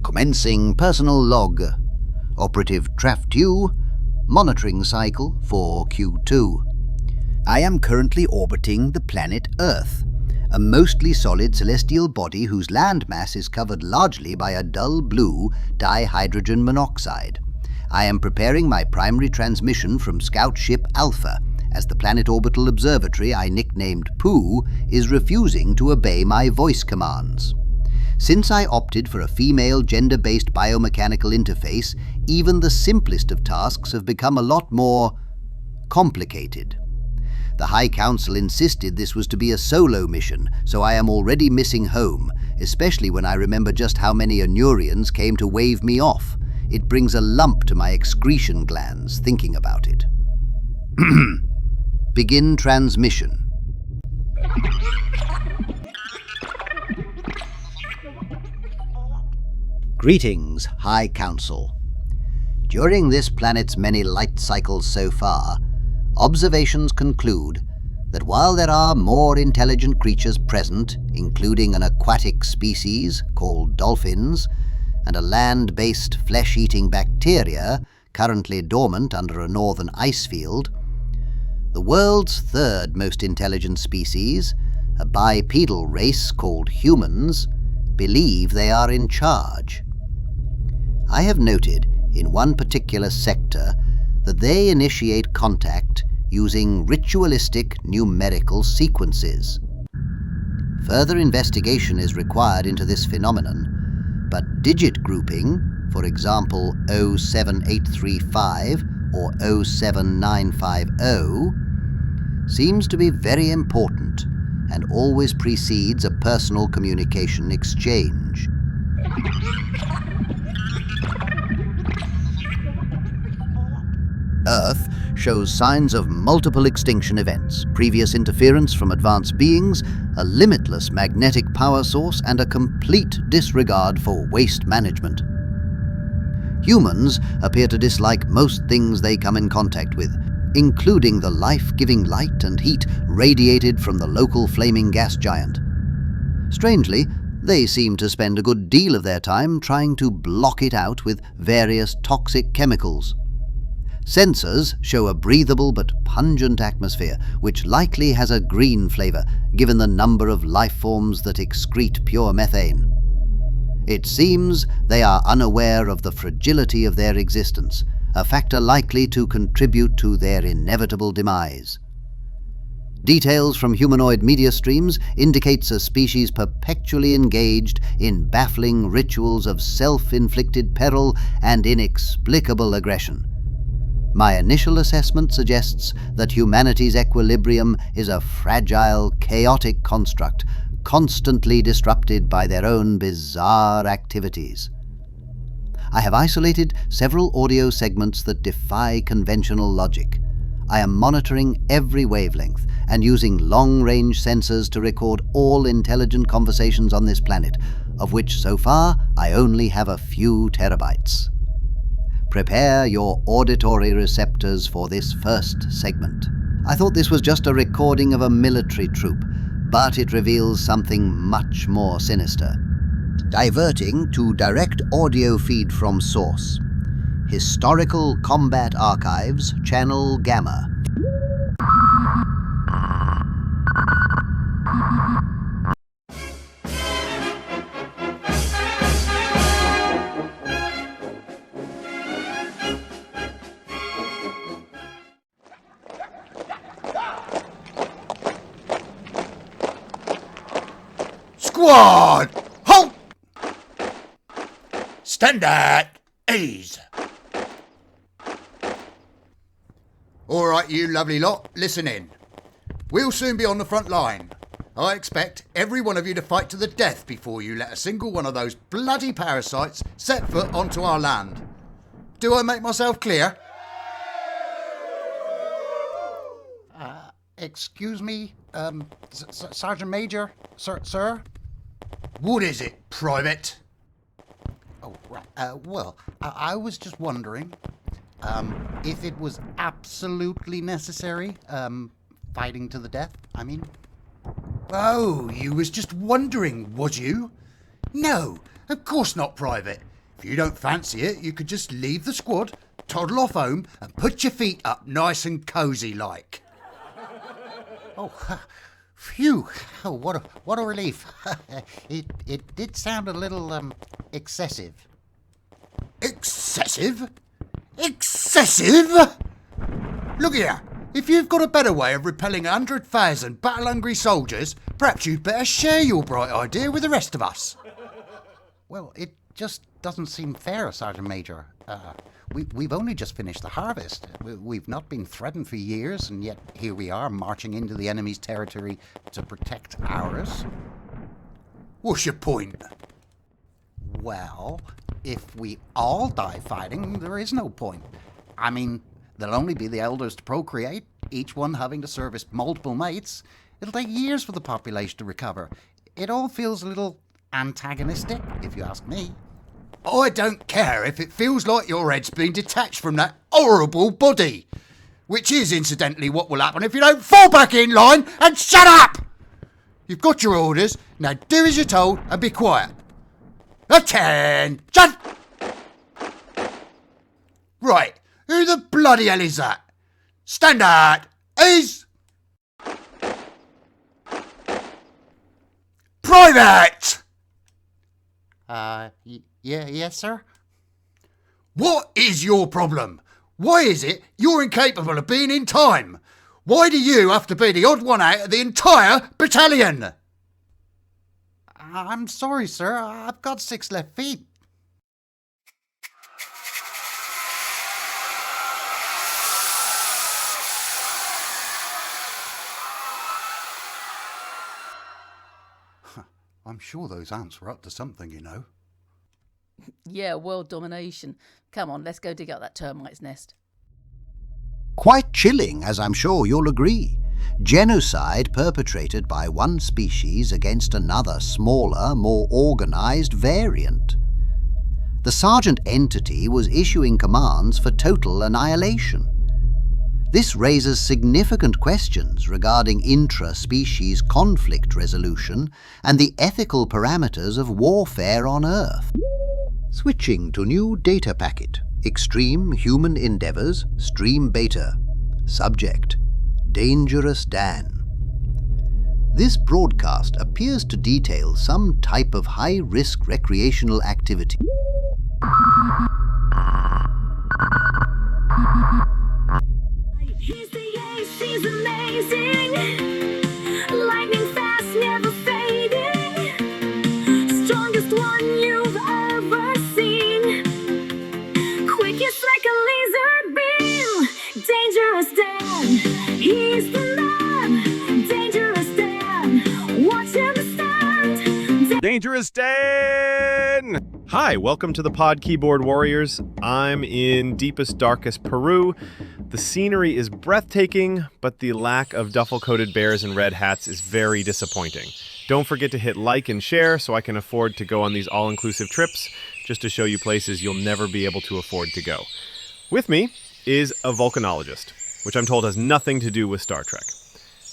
Commencing personal log. Operative Traf Tew, monitoring cycle for Q2. I am currently orbiting the planet Earth, a mostly solid celestial body whose landmass is covered largely by a dull blue dihydrogen monoxide. I am preparing my primary transmission from Scout Ship Alpha, as the Planet Orbital Observatory I nicknamed Pooh is refusing to obey my voice commands. Since I opted for a female gender-based biomechanical interface, even the simplest of tasks have become a lot more complicated. The High Council insisted this was to be a solo mission, so I am already missing home, especially when I remember just how many Anurians came to wave me off. It brings a lump to my excretion glands thinking about it. Begin transmission. Greetings, High Council. During this planet's many light cycles so far, observations conclude that while there are more intelligent creatures present, including an aquatic species called dolphins, and a land-based flesh-eating bacteria currently dormant under a northern ice field, the world's third most intelligent species, a bipedal race called humans, believe they are in charge. I have noted in one particular sector that they initiate contact using ritualistic numerical sequences. Further investigation is required into this phenomenon, but digit grouping, for example 07835 or 07950, seems to be very important and always precedes a personal communication exchange. Earth shows signs of multiple extinction events, previous interference from advanced beings, a limitless magnetic power source, and a complete disregard for waste management. Humans appear to dislike most things they come in contact with, including the life-giving light and heat radiated from the local flaming gas giant. Strangely, they seem to spend a good deal of their time trying to block it out with various toxic chemicals. Sensors show a breathable but pungent atmosphere, which likely has a green flavor, given the number of life forms that excrete pure methane. It seems they are unaware of the fragility of their existence, a factor likely to contribute to their inevitable demise. Details from humanoid media streams indicates a species perpetually engaged in baffling rituals of self-inflicted peril and inexplicable aggression. My initial assessment suggests that humanity's equilibrium is a fragile, chaotic construct, constantly disrupted by their own bizarre activities. I have isolated several audio segments that defy conventional logic. I am monitoring every wavelength and using long-range sensors to record all intelligent conversations on this planet, of which so far I only have a few terabytes. Prepare your auditory receptors for this first segment. I thought this was just a recording of a military troop, but it reveals something much more sinister. Diverting to direct audio feed from source. Historical Combat Archives, Channel Gamma. Squad! Halt! Stand at ease. All right, you lovely lot, listen in. We'll soon be on the front line. I expect every one of you to fight to the death before you let a single one of those bloody parasites set foot onto our land. Do I make myself clear? Excuse me, Sergeant Major, sir? What is it, Private? Oh, right. Well, I was just wondering if it was absolutely necessary, fighting to the death, I mean. Oh, you was just wondering, was you? No, Of course not private. If you don't fancy it, you could just leave the squad, toddle off home and put your feet up nice and cosy like. Oh, phew. Oh, what a relief. It did sound a little, excessive. Excessive? Excessive? Look here, if you've got a better way of repelling 100,000 battle-hungry soldiers, perhaps you'd better share your bright idea with the rest of us. Well, it just doesn't seem fair, Sergeant Major. We've only just finished the harvest. We've not been threatened for years, and yet here we are marching into the enemy's territory to protect ours. What's your point? Well, if we all die fighting, there is no point. I mean, there'll only be the elders to procreate, each one having to service multiple mates. It'll take years for the population to recover. It all feels a little antagonistic, if you ask me. I don't care if it feels like your head's been detached from that horrible body. Which is, incidentally, what will happen if you don't fall back in line and shut up! You've got your orders, now do as you're told and be quiet. Attention! Right, who the bloody hell is that? Standard is... Private! Yes, sir? What is your problem? Why is it you're incapable of being in time? Why do you have to be the odd one out of the entire battalion? I'm sorry, sir. I've got 6 left feet. I'm sure those ants were up to something, you know. Yeah, world domination. Come on, let's go dig out that termite's nest. Quite chilling, as I'm sure you'll agree. Genocide perpetrated by one species against another smaller, more organized variant. The Sergeant entity was issuing commands for total annihilation. This raises significant questions regarding intra-species conflict resolution and the ethical parameters of warfare on Earth. Switching to new data packet. Extreme human endeavors, stream beta. Subject: Dangerous Dan. This broadcast appears to detail some type of high-risk recreational activity. He's the ace, he's amazing. Lightning fast, never fading. Strongest one you've ever seen. Quickest like a laser beam. Dangerous Dan, he's the man. Dangerous Dan, watch him stand. Dangerous Dan! Hi, welcome to the Pod Keyboard Warriors. I'm in deepest, darkest Peru. The scenery is breathtaking, but the lack of duffel-coated bears and red hats is very disappointing. Don't forget to hit like and share so I can afford to go on these all-inclusive trips, just to show you places you'll never be able to afford to go. With me is a volcanologist, which I'm told has nothing to do with Star Trek.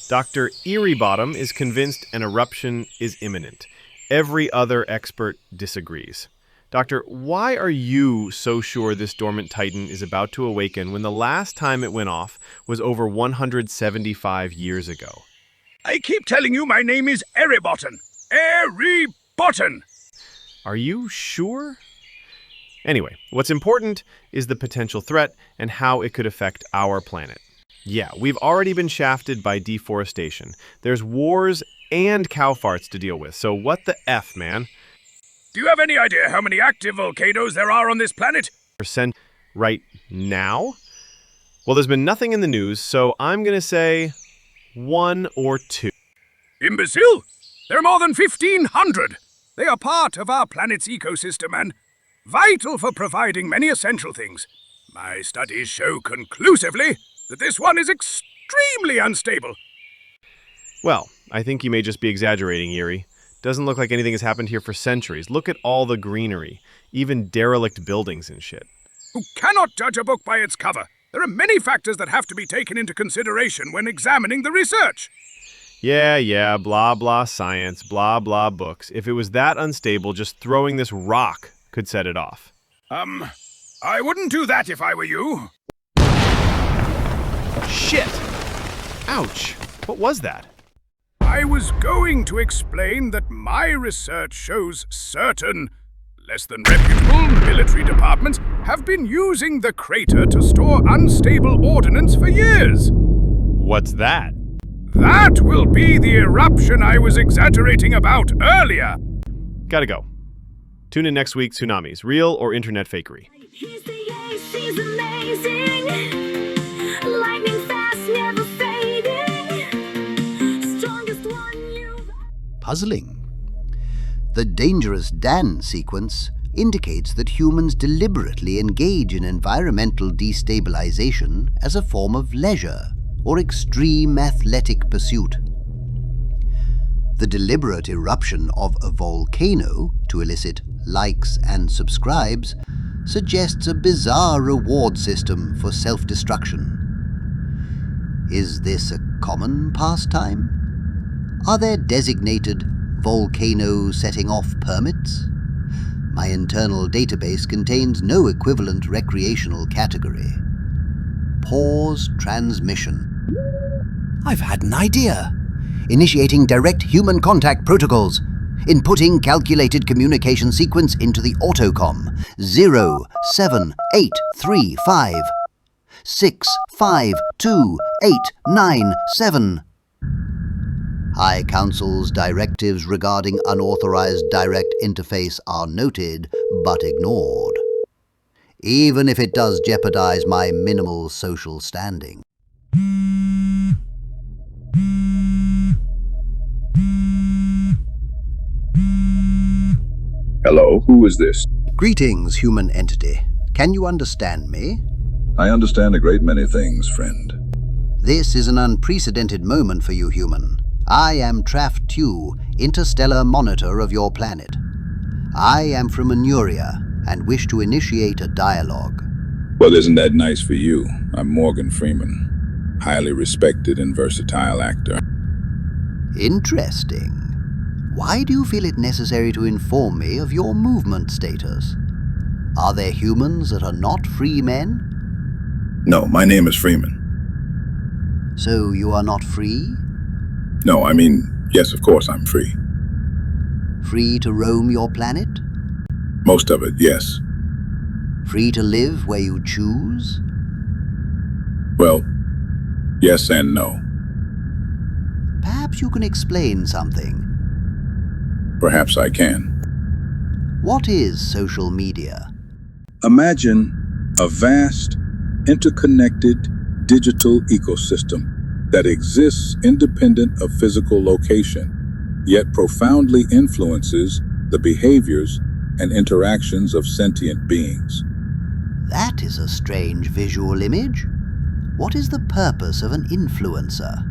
Dr. Eariebottom is convinced an eruption is imminent. Every other expert disagrees. Doctor, why are you so sure this dormant titan is about to awaken when the last time it went off was over 175 years ago? I keep telling you my name is Eariebottom. Eariebottom! Are you sure? Anyway, what's important is the potential threat and how it could affect our planet. Yeah, we've already been shafted by deforestation. There's wars and cow farts to deal with, so what the F, man? Do you have any idea how many active volcanoes there are on this planet? Percent right now? Well, there's been nothing in the news, so I'm going to say 1 or 2. Imbecile! There are more than 1,500. They are part of our planet's ecosystem and vital for providing many essential things. My studies show conclusively that this one is extremely unstable. Well, I think you may just be exaggerating, Yuri. Doesn't look like anything has happened here for centuries. Look at all the greenery, even derelict buildings and shit. You cannot judge a book by its cover. There are many factors that have to be taken into consideration when examining the research. Yeah, blah, blah, science, blah, blah, books. If it was that unstable, just throwing this rock could set it off. I wouldn't do that if I were you. Shit! Ouch! What was that? I was going to explain that my research shows certain less than reputable military departments have been using the crater to store unstable ordnance for years. What's that? That will be the eruption I was exaggerating about earlier. Gotta go. Tune in next week, Tsunamis, real or internet fakery. He's the ace, he's amazing. Lightning fast, never fading. Strongest one you've... Puzzling. The dangerous Dan sequence indicates that humans deliberately engage in environmental destabilization as a form of leisure or extreme athletic pursuit. The deliberate eruption of a volcano to elicit likes and subscribes suggests a bizarre reward system for self-destruction. Is this a common pastime? Are there designated volcano setting off permits? My internal database contains no equivalent recreational category. Pause transmission. I've had an idea. Initiating direct human contact protocols. Inputting calculated communication sequence into the autocom 07835 652897. High Council's directives regarding unauthorized direct interface are noted but ignored, even if it does jeopardize my minimal social standing. Hello, who is this? Greetings, human entity. Can you understand me? I understand a great many things, friend. This is an unprecedented moment for you, human. I am Traf Tew, interstellar monitor of your planet. I am from Anuria and wish to initiate a dialogue. Well, isn't that nice for you? I'm Morgan Freeman, highly respected and versatile actor. Interesting. Why do you feel it necessary to inform me of your movement status? Are there humans that are not free men? No, my name is Freeman. So you are not free? No, I mean, yes, of course I'm free. Free to roam your planet? Most of it, yes. Free to live where you choose? Well, yes and no. Perhaps you can explain something. Perhaps I can. What is social media? Imagine a vast, interconnected digital ecosystem that exists independent of physical location, yet profoundly influences the behaviors and interactions of sentient beings. That is a strange visual image. What is the purpose of an influencer?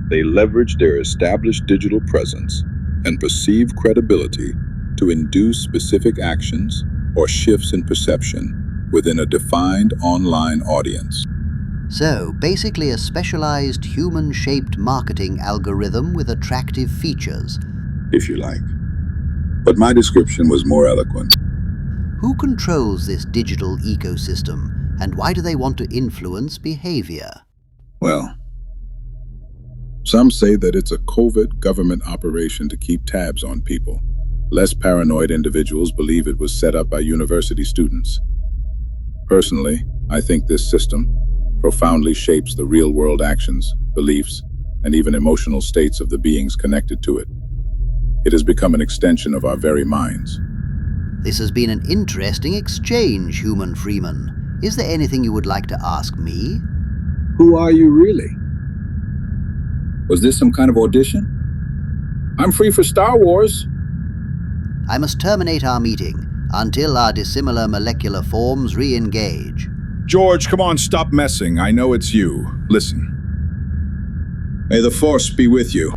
They leverage their established digital presence and perceived credibility to induce specific actions or shifts in perception within a defined online audience. So, basically a specialized human-shaped marketing algorithm with attractive features. If you like. But my description was more eloquent. Who controls this digital ecosystem, and why do they want to influence behavior? Well, some say that it's a covert government operation to keep tabs on people. Less paranoid individuals believe it was set up by university students. Personally, I think this system profoundly shapes the real-world actions, beliefs, and even emotional states of the beings connected to it. It has become an extension of our very minds. This has been an interesting exchange, human Freeman. Is there anything you would like to ask me? Who are you really? Was this some kind of audition? I'm free for Star Wars. I must terminate our meeting until our dissimilar molecular forms re-engage. George, come on, stop messing. I know it's you. Listen. May the Force be with you.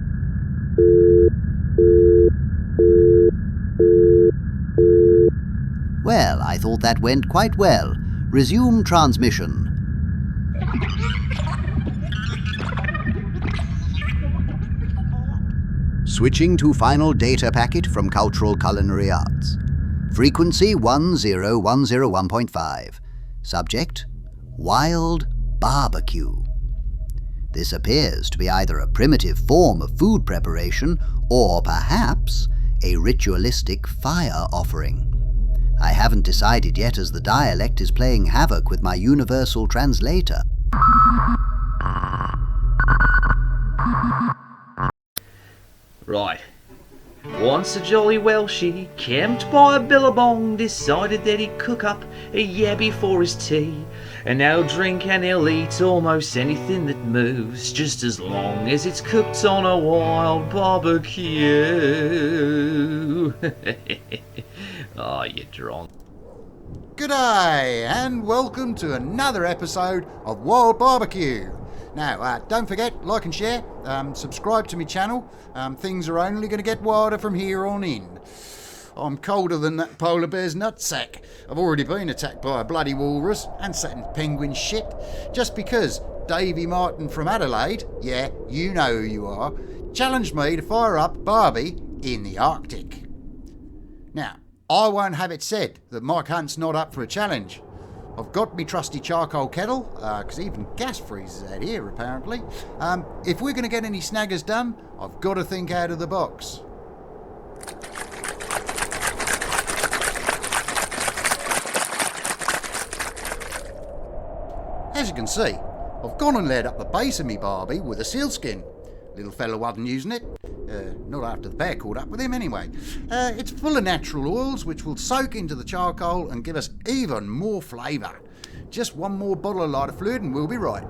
Well, I thought that went quite well. Resume transmission. Switching to final data packet from Cultural Culinary Arts. Frequency 10101.5. Subject: Wild Barbecue. This appears to be either a primitive form of food preparation or perhaps a ritualistic fire offering. I haven't decided yet, as the dialect is playing havoc with my universal translator. Right. Once a jolly Welshie, camped by a billabong, decided that he'd cook up a yabby for his tea. And now drink and he'll eat almost anything that moves, just as long as it's cooked on a wild barbecue. Oh, you're drunk. G'day, and welcome to another episode of Wild Barbecue. Now, don't forget, like and share, subscribe to my channel. Things are only going to get wilder from here on in. I'm colder than that polar bear's nutsack. I've already been attacked by a bloody walrus and sat in penguin shit, just because Davy Martin from Adelaide, yeah, you know who you are, challenged me to fire up Barbie in the Arctic. Now, I won't have it said that Mike Hunt's not up for a challenge. I've got me trusty charcoal kettle, because even gas freezes out here, apparently. If we're going to get any snaggers done, I've got to think out of the box. As you can see, I've gone and laid up the base of me Barbie with a sealskin. Little fella wasn't using it. Not after the bear caught up with him anyway. It's full of natural oils which will soak into the charcoal and give us even more flavour. Just one more bottle of lighter fluid and we'll be right.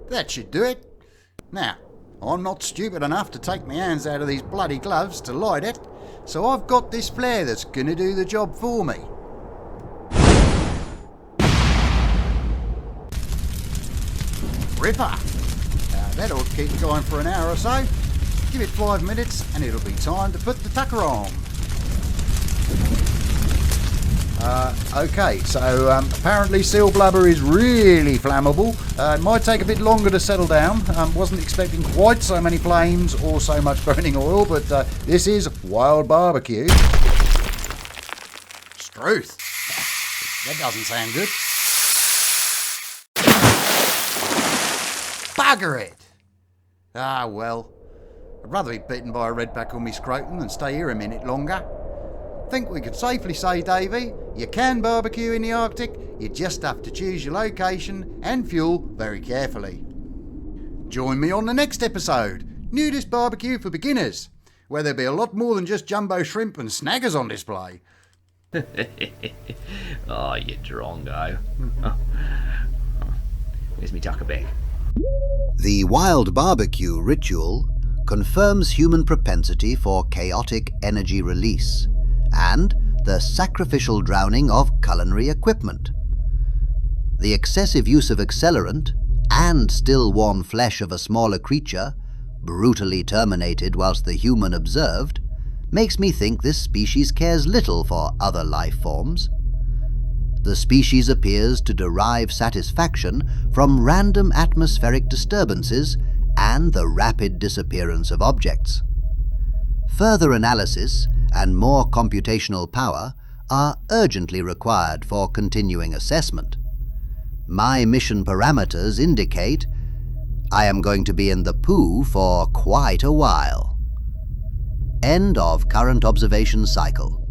That should do it. Now, I'm not stupid enough to take my hands out of these bloody gloves to light it, so I've got this flare that's going to do the job for me. Ripper! That ought to keep it going for an hour or so. Give it 5 minutes and it'll be time to put the tucker on. Okay, so apparently seal blubber is really flammable. It might take a bit longer to settle down. Wasn't expecting quite so many flames or so much burning oil, but this is wild barbecue. Struth. That doesn't sound good. Bugger it! Ah, well. I'd rather be bitten by a redback on me scrotum than stay here a minute longer. Think we could safely say, Davey, you can barbecue in the Arctic, you just have to choose your location and fuel very carefully. Join me on the next episode, Nudist Barbecue for Beginners, where there'll be a lot more than just jumbo shrimp and snaggers on display. Oh, you drongo. Where's me tucker bag? The wild barbecue ritual confirms human propensity for chaotic energy release and the sacrificial drowning of culinary equipment. The excessive use of accelerant and still-warm flesh of a smaller creature, brutally terminated whilst the human observed, makes me think this species cares little for other life forms. The species appears to derive satisfaction from random atmospheric disturbances and the rapid disappearance of objects. Further analysis and more computational power are urgently required for continuing assessment. My mission parameters indicate I am going to be in the poo for quite a while. End of current observation cycle.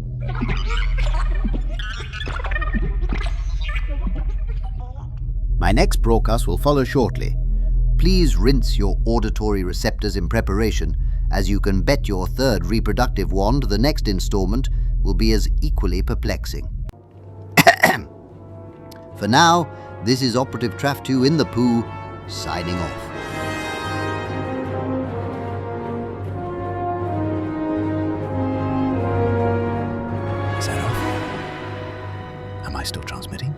My next broadcast will follow shortly. Please rinse your auditory receptors in preparation, as you can bet your third reproductive wand the next installment will be as equally perplexing. For now, this is Operative Traf Tew in the poo, signing off. Is that off? Am I still transmitting?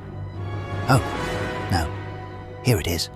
Oh, no. Here it is.